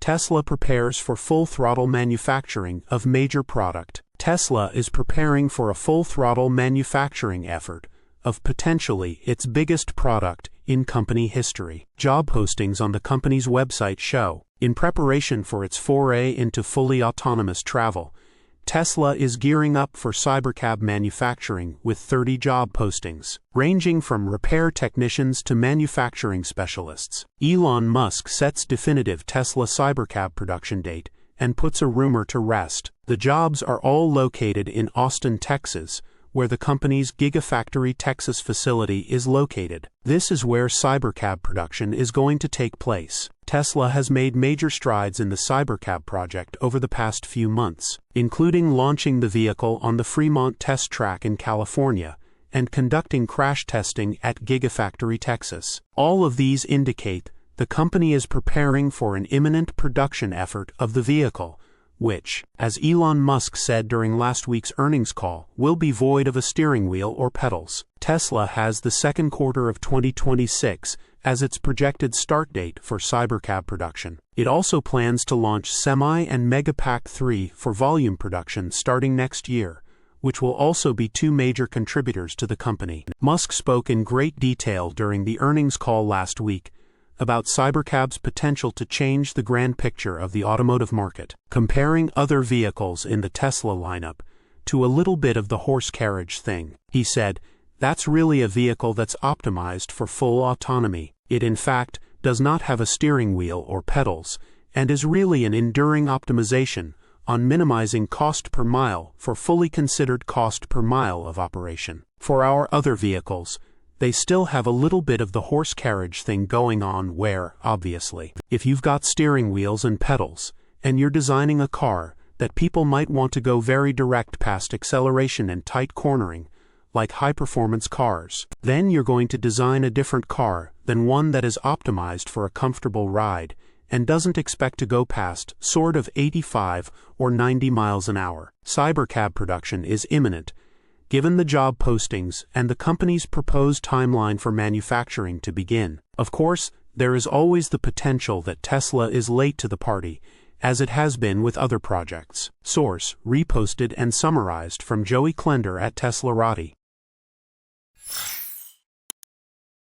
Tesla prepares for full throttle manufacturing of major product. Tesla is preparing for a full throttle manufacturing effort of potentially its biggest product in company history. Job postings on the company's website show, in preparation for its foray into fully autonomous travel, Tesla is gearing up for cybercab manufacturing with 30 job postings, ranging from repair technicians to manufacturing specialists. Elon Musk sets definitive Tesla cybercab production date and puts a rumor to rest. The jobs are all located in Austin, Texas, where the company's Gigafactory Texas facility is located. This is where cybercab production is going to take place. Tesla has made major strides in the cybercab project over the past few months, including launching the vehicle on the Fremont test track in California and conducting crash testing at Gigafactory Texas. All of these indicate the company is preparing for an imminent production effort of the vehicle, which, as Elon Musk said during last week's earnings call, will be void of a steering wheel or pedals. Tesla has the second quarter of 2026 as its projected start date for cybercab production. It also plans to launch Semi and Megapack 3 for volume production starting next year, which will also be two major contributors to the company. Musk spoke in great detail during the earnings call last week about cybercab's potential to change the grand picture of the automotive market, comparing other vehicles in the Tesla lineup to a little bit of the horse carriage thing. He said, "That's really a vehicle that's optimized for full autonomy. It in fact does not have a steering wheel or pedals, and is really an enduring optimization on minimizing cost per mile for fully considered cost per mile of operation. For our other vehicles, they still have a little bit of the horse carriage thing going on where, obviously, if you've got steering wheels and pedals, and you're designing a car that people might want to go very direct past acceleration and tight cornering, like high-performance cars, then you're going to design a different car than one that is optimized for a comfortable ride and doesn't expect to go past sort of 85 or 90 miles an hour. Cybercab production is imminent, given the job postings and the company's proposed timeline for manufacturing to begin. Of course, there is always the potential that Tesla is late to the party, as it has been with other projects. Source: reposted and summarized from Joey Klender at teslarati.